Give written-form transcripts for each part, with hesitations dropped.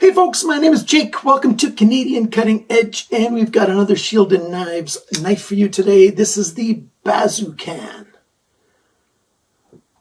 Hey folks, my name is Jake. Welcome to Canadian Cutting Edge, and we've got another Shielden Knives knife for you today. This is the Bazoucan.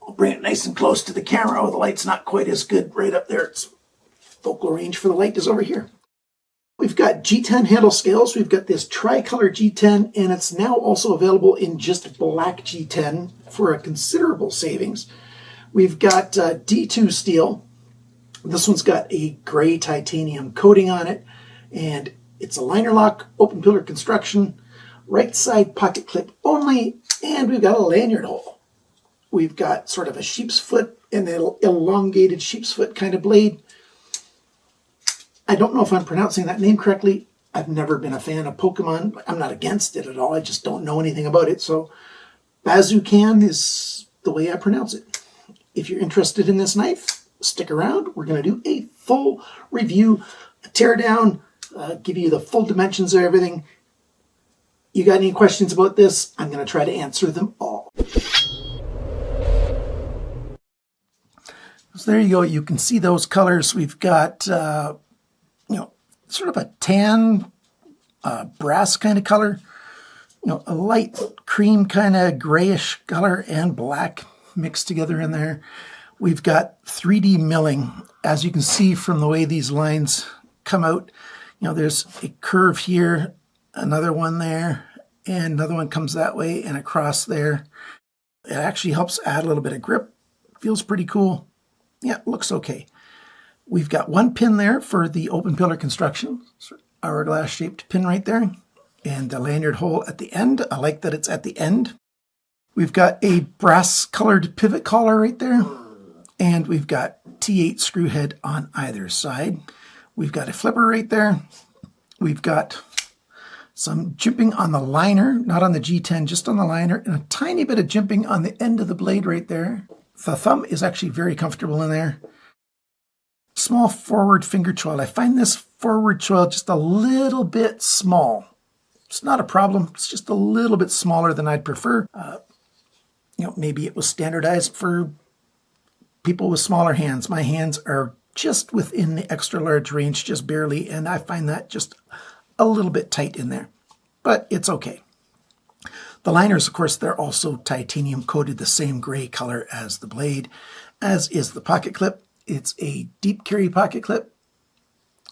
I'll bring it nice and close to the camera. Oh, the light's not quite as good right up there. Its focal range for the light is over here. We've got G10 handle scales. We've got this tricolor G10, and it's now also available in just black G10 for a considerable savings. We've got D2 steel. This one's got a gray titanium coating on it, and it's a liner lock, open pillar construction, right side pocket clip only, and we've got a lanyard hole. We've got sort of a sheep's foot and an elongated sheep's foot kind of blade. I don't know if I'm pronouncing that name correctly. I've never been a fan of Pokemon. I'm not against it at all. I just don't know anything about it. So Bazoucan is the way I pronounce it. If you're interested in this knife, stick around. We're going to do a full review, a teardown, give you the full dimensions of everything. You got any questions about this? I'm going to try to answer them all. So there you go. You can see those colors. We've got, sort of a tan, brass kind of color, a light cream kind of grayish color and black mixed together in there. We've got 3D milling. As you can see from the way these lines come out, there's a curve here, another one there, and another one comes that way and across there. It actually helps add a little bit of grip. Feels pretty cool. Yeah, looks okay. We've got one pin there for the open pillar construction, hourglass shaped pin right there, and the lanyard hole at the end. I like that it's at the end. We've got a brass colored pivot collar right there. And we've got T8 screw head on either side. We've got a flipper right there. We've got some jimping on the liner, not on the G10, just on the liner, and a tiny bit of jimping on the end of the blade right there. The thumb is actually very comfortable in there. Small forward finger choil. I find this forward choil just a little bit small. It's not a problem. It's just a little bit smaller than I'd prefer. Maybe it was standardized for people with smaller hands. My hands are just within the extra large range, just barely, and I find that just a little bit tight in there, but it's okay. The liners, of course, they're also titanium coated the same gray color as the blade, as is the pocket clip. It's a deep carry pocket clip,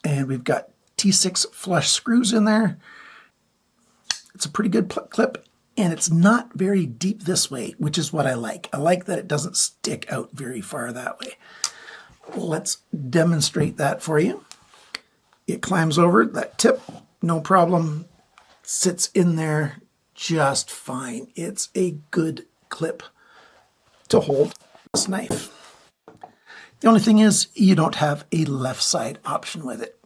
and we've got T6 flush screws in there. It's a pretty good clip. And it's not very deep this way, which is what I like. I like that it doesn't stick out very far that way. Let's demonstrate that for you. It climbs over that tip, no problem. Sits in there just fine. It's a good clip to hold this knife. The only thing is you don't have a left side option with it.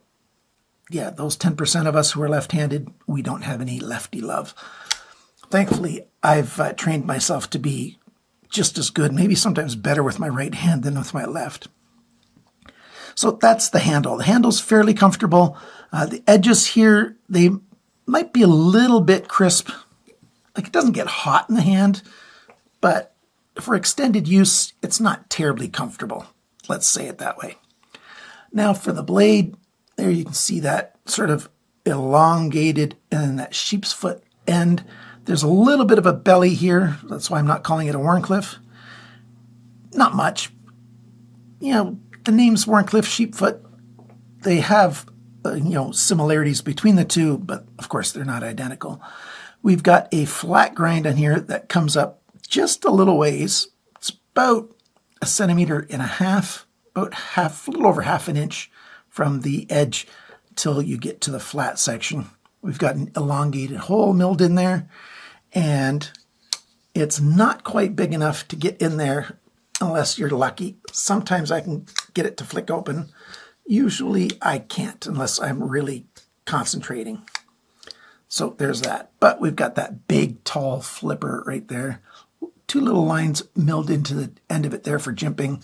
Yeah, those 10% of us who are left-handed, we don't have any lefty love. Thankfully, I've trained myself to be just as good, maybe sometimes better with my right hand than with my left. So that's the handle. The handle's fairly comfortable. The edges here, they might be a little bit crisp. Like it doesn't get hot in the hand, but for extended use, it's not terribly comfortable. Let's say it that way. Now for the blade, there you can see that sort of elongated and that sheep's foot end. There's a little bit of a belly here. That's why I'm not calling it a Wharncliffe. Not much. The name's Wharncliffe Sheepfoot. They have, similarities between the two, but of course they're not identical. We've got a flat grind on here that comes up just a little ways. It's about 1.5 centimeters, about a little over half an inch from the edge till you get to the flat section. We've got an elongated hole milled in there, and it's not quite big enough to get in there unless you're lucky. Sometimes I can get it to flick open. Usually I can't unless I'm really concentrating. So there's that. But we've got that big, tall flipper right there. 2 little lines milled into the end of it there for jimping.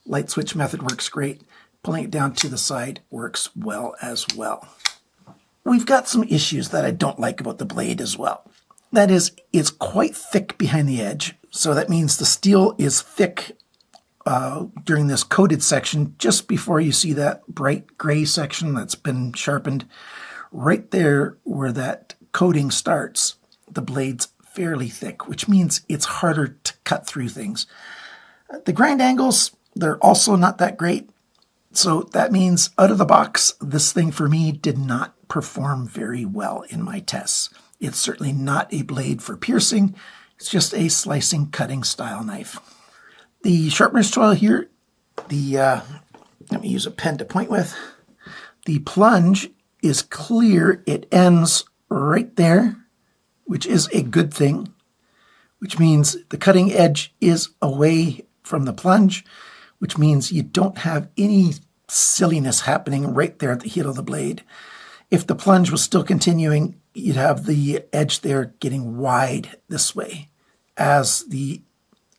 Light switch method works great. Pulling it down to the side works well as well. We've got some issues that I don't like about the blade as well. That is, it's quite thick behind the edge, so that means the steel is thick during this coated section, just before you see that bright gray section that's been sharpened, right there where that coating starts, the blade's fairly thick, which means it's harder to cut through things. The grind angles, they're also not that great. So that means out of the box, this thing for me did not perform very well in my tests. It's certainly not a blade for piercing. It's just a slicing, cutting style knife. The sharpener's choil here, let me use a pen to point with. The plunge is clear. It ends right there, which is a good thing, which means the cutting edge is away from the plunge, which means you don't have any silliness happening right there at the heel of the blade. If the plunge was still continuing, you'd have the edge there getting wide this way as the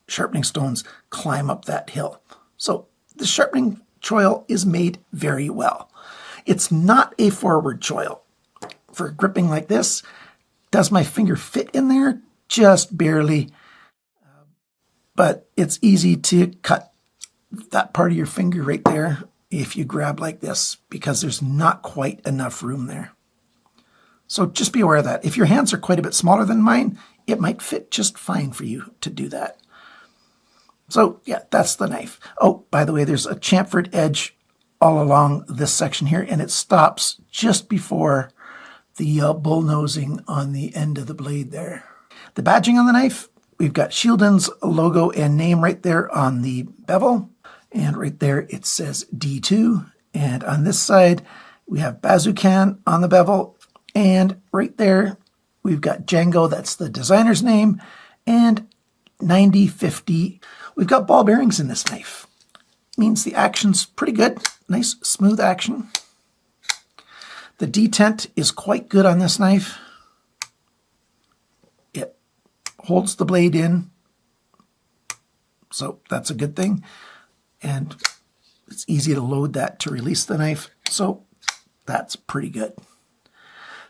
sharpening stones climb up that hill. So the sharpening choil is made very well. It's not a forward choil. For gripping like this, does my finger fit in there? Just barely. But it's easy to cut that part of your finger right there if you grab like this, because there's not quite enough room there. So just be aware of that. If your hands are quite a bit smaller than mine, it might fit just fine for you to do that. So yeah, that's the knife. Oh, by the way, there's a chamfered edge all along this section here, and it stops just before the bullnosing on the end of the blade there. The badging on the knife, we've got Shieldon's logo and name right there on the bevel. And right there it says D2. And on this side, we have Bazoucan on the bevel. And right there, we've got Django, that's the designer's name, and 9050. We've got ball bearings in this knife. Means the action's pretty good. Nice, smooth action. The detent is quite good on this knife. It holds the blade in, so that's a good thing. And it's easy to load that to release the knife, so that's pretty good.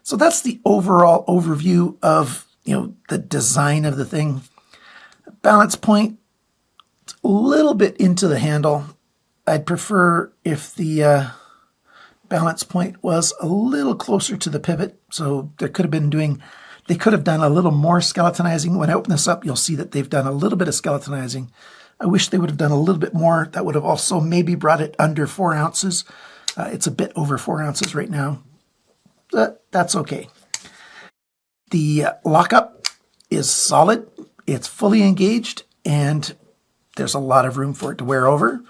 So that's the overall overview of, the design of the thing. Balance point, it's a little bit into the handle. I'd prefer if the balance point was a little closer to the pivot, so they could have done a little more skeletonizing. When I open this up, you'll see that they've done a little bit of skeletonizing. I wish they would have done a little bit more. That would have also maybe brought it under 4 ounces. It's a bit over 4 ounces right now. But that's okay. The lockup is solid. It's fully engaged, and there's a lot of room for it to wear over.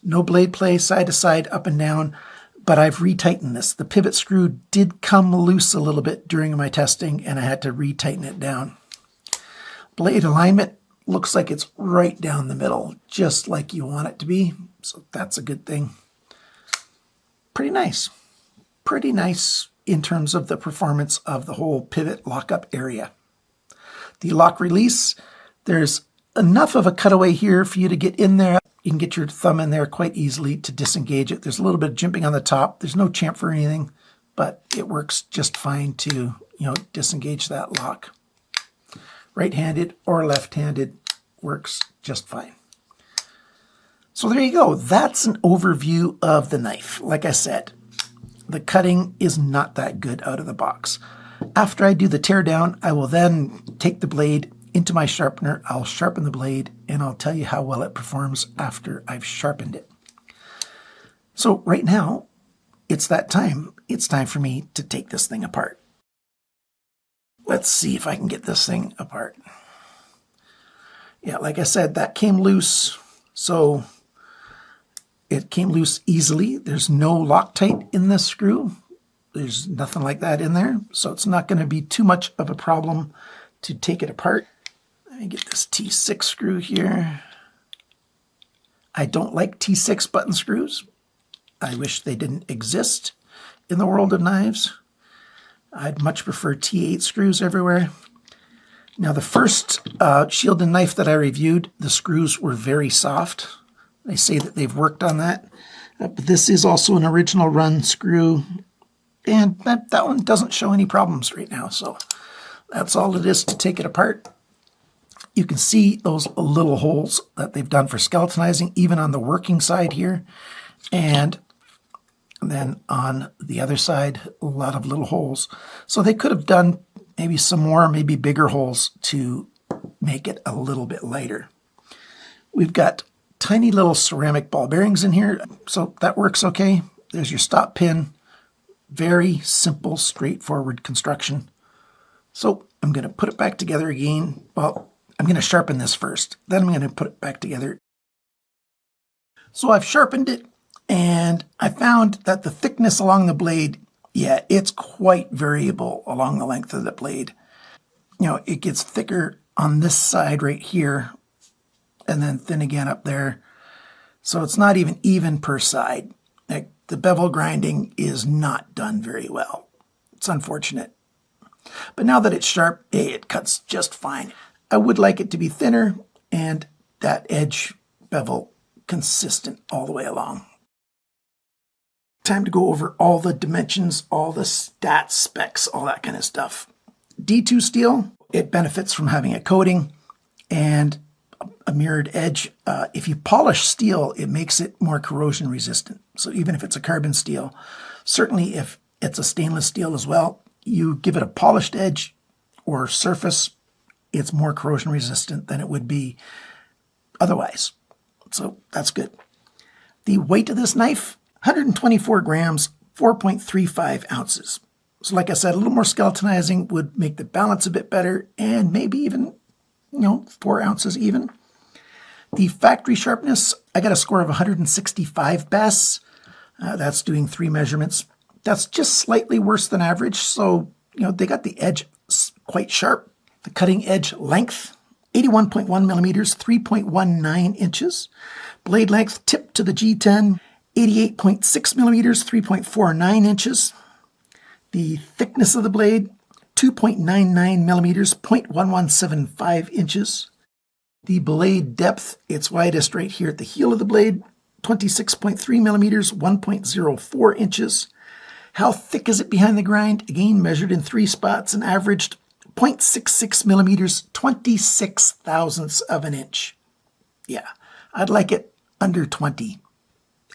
No blade play, side to side, up and down, but I've retightened this. The pivot screw did come loose a little bit during my testing, and I had to retighten it down. Blade alignment looks like it's right down the middle, just like you want it to be, so that's a good thing. Pretty nice. Pretty nice in terms of the performance of the whole pivot lockup area. The lock release, there's enough of a cutaway here for you to get in there. You can get your thumb in there quite easily to disengage it. There's a little bit of jimping on the top. There's no chamfer or anything, but it works just fine to, disengage that lock. Right-handed or left-handed works just fine. So there you go. That's an overview of the knife. Like I said, the cutting is not that good out of the box. After I do the teardown, I will then take the blade into my sharpener. I'll sharpen the blade, and I'll tell you how well it performs after I've sharpened it. So right now, it's that time. It's time for me to take this thing apart. Let's see if I can get this thing apart. Yeah, like I said, that came loose, so it came loose easily. There's no Loctite in this screw. There's nothing like that in there, so it's not going to be too much of a problem to take it apart. Let me get this T6 screw here. I don't like T6 button screws. I wish they didn't exist in the world of knives. I'd much prefer T8 screws everywhere. Now, the first Shieldon knife that I reviewed, the screws were very soft. They say that they've worked on that. But this is also an original run screw, and that one doesn't show any problems right now. So that's all it is to take it apart. You can see those little holes that they've done for skeletonizing, even on the working side here. And then on the other side, a lot of little holes. So they could have done maybe some more, maybe bigger holes to make it a little bit lighter. We've got tiny little ceramic ball bearings in here, so that works okay. There's your stop pin. Very simple, straightforward construction. So I'm going to put it back together again. Well, I'm going to sharpen this first, then I'm going to put it back together. So I've sharpened it, and I found that the thickness along the blade, yeah, it's quite variable along the length of the blade. You know, it gets thicker on this side right here, and then thin again up there. So it's not even per side. Like, the bevel grinding is not done very well. It's unfortunate. But now that it's sharp, hey, it cuts just fine. I would like it to be thinner and that edge bevel consistent all the way along. Time to go over all the dimensions, all the stats, specs, all that kind of stuff. D2 steel, it benefits from having a coating and a mirrored edge. If you polish steel, it makes it more corrosion resistant. So even if it's a carbon steel, certainly if it's a stainless steel as well, you give it a polished edge or surface, it's more corrosion resistant than it would be otherwise. So that's good. The weight of this knife, 124 grams, 4.35 ounces. So like I said, a little more skeletonizing would make the balance a bit better, and maybe even, 4 ounces even. The factory sharpness, I got a score of 165 best. That's doing 3 measurements. That's just slightly worse than average. So, they got the edge quite sharp. The cutting edge length, 81.1 millimeters, 3.19 inches. Blade length, tip to the G10, 88.6 millimeters, 3.49 inches. The thickness of the blade, 2.99 millimeters, 0.1175 inches. The blade depth, it's widest right here at the heel of the blade, 26.3 millimeters, 1.04 inches. How thick is it behind the grind? Again, measured in 3 spots and averaged 0.66 millimeters, 26 thousandths of an inch. Yeah, I'd like it under 20.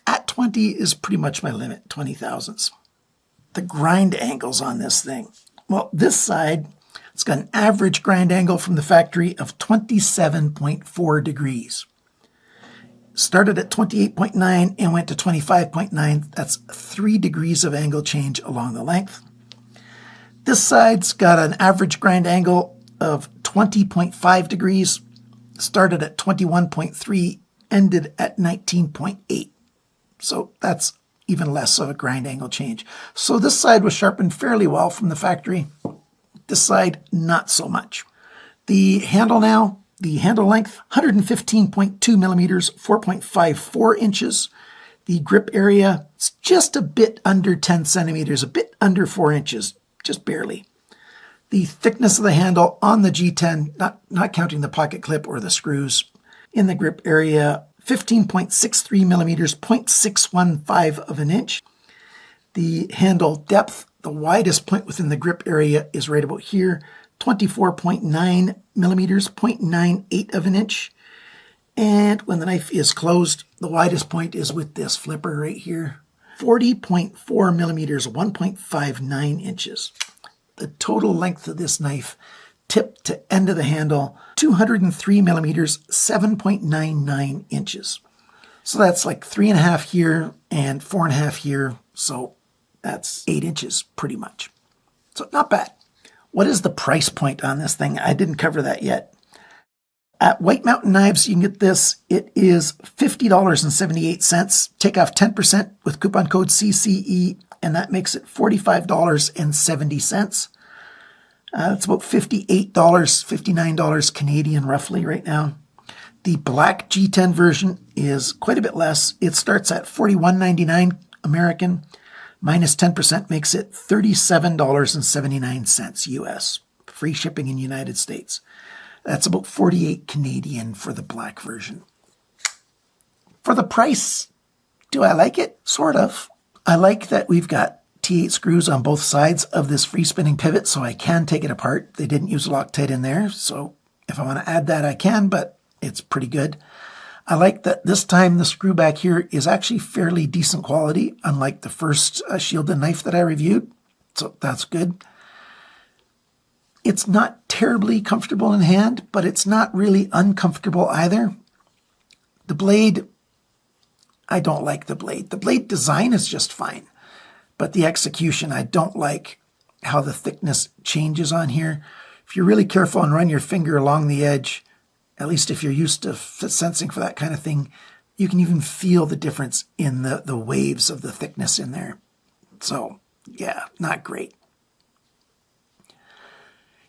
At 20 is pretty much my limit, 20 thousandths. The grind angles on this thing. Well, this side, it's got an average grind angle from the factory of 27.4 degrees. Started at 28.9 and went to 25.9. That's 3 degrees of angle change along the length. This side's got an average grind angle of 20.5 degrees. Started at 21.3, ended at 19.8. So that's even less of a grind angle change. So this side was sharpened fairly well from the factory. This side, not so much. The handle now, the handle length, 115.2 millimeters, 4.54 inches. The grip area, it's just a bit under 10 centimeters, a bit under 4 inches, just barely. The thickness of the handle on the G10, not counting the pocket clip or the screws, in the grip area, 15.63 millimeters, 0.615 of an inch. The handle depth, the widest point within the grip area is right about here, 24.9 millimeters, 0.98 of an inch. And when the knife is closed, the widest point is with this flipper right here, 40.4 millimeters, 1.59 inches. The total length of this knife, tip to end of the handle, 203 millimeters, 7.99 inches. So that's like 3.5 here and 4.5 here. So that's 8 inches pretty much. So not bad. What is the price point on this thing? I didn't cover that yet. At White Mountain Knives, you can get this. It is $50.78. Take off 10% with coupon code CCE, and that makes it $45.70. That's about $58, $59 Canadian roughly right now. The black G10 version is quite a bit less. It starts at $41.99 American. Minus 10% makes it $37.79 US. Free shipping in United States. That's about 48 Canadian for the black version. For the price, do I like it? Sort of. I like that we've got T8 screws on both sides of this free spinning pivot, so I can take it apart. They didn't use Loctite in there, so If I want to add that, I can, but it's pretty good. I like that this time the screw back here is actually fairly decent quality, unlike the first Shielden knife that I reviewed. So that's good. It's not terribly comfortable in hand, but it's not really uncomfortable either. The blade, I don't like the blade. The blade design is just fine, but the execution, I don't like how the thickness changes on here. If you're really careful and run your finger along the edge, at least if you're used to sensing for that kind of thing, you can even feel the difference in the waves of the thickness in there. So, yeah, not great.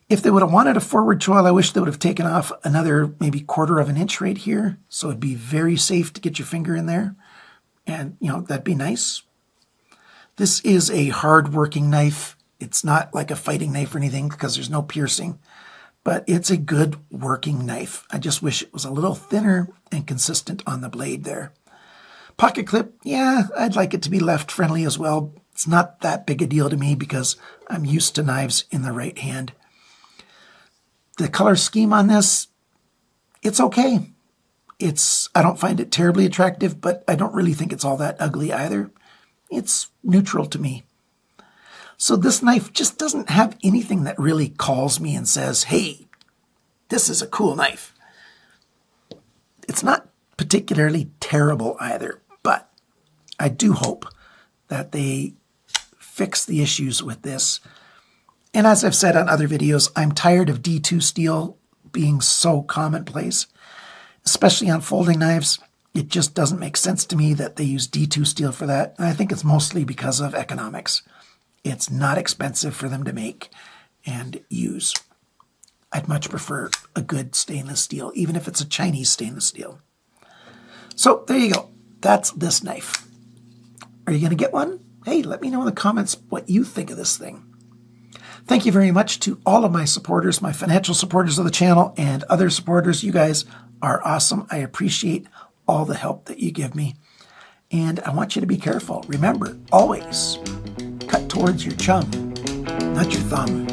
If they would have wanted a forward choil, I wish they would have taken off another maybe 1/4 of an inch right here. So it'd be very safe to get your finger in there. And, you know, that'd be nice. This is a hard-working knife. It's not like a fighting knife or anything because there's no piercing. But it's a good working knife. I just wish it was a little thinner and consistent on the blade there. Pocket clip, yeah, I'd like it to be left friendly as well. It's not that big a deal to me because I'm used to knives in the right hand. The color scheme on this, it's okay. I don't find it terribly attractive, but I don't really think it's all that ugly either. It's neutral to me. So this knife just doesn't have anything that really calls me and says, hey, this is a cool knife. It's not particularly terrible either, but I do hope that they fix the issues with this. And as I've said on other videos, I'm tired of D2 steel being so commonplace, especially on folding knives. It just doesn't make sense to me that they use D2 steel for that. And I think it's mostly because of economics. It's not expensive for them to make and use. I'd much prefer a good stainless steel, even if it's a Chinese stainless steel. So there you go. That's this knife. Are you going to get one? Hey, let me know in the comments what you think of this thing. Thank you very much to all of my supporters, my financial supporters of the channel, and other supporters. You guys are awesome. I appreciate all the help that you give me. And I want you to be careful. Remember, always cut towards your chum, not your thumb.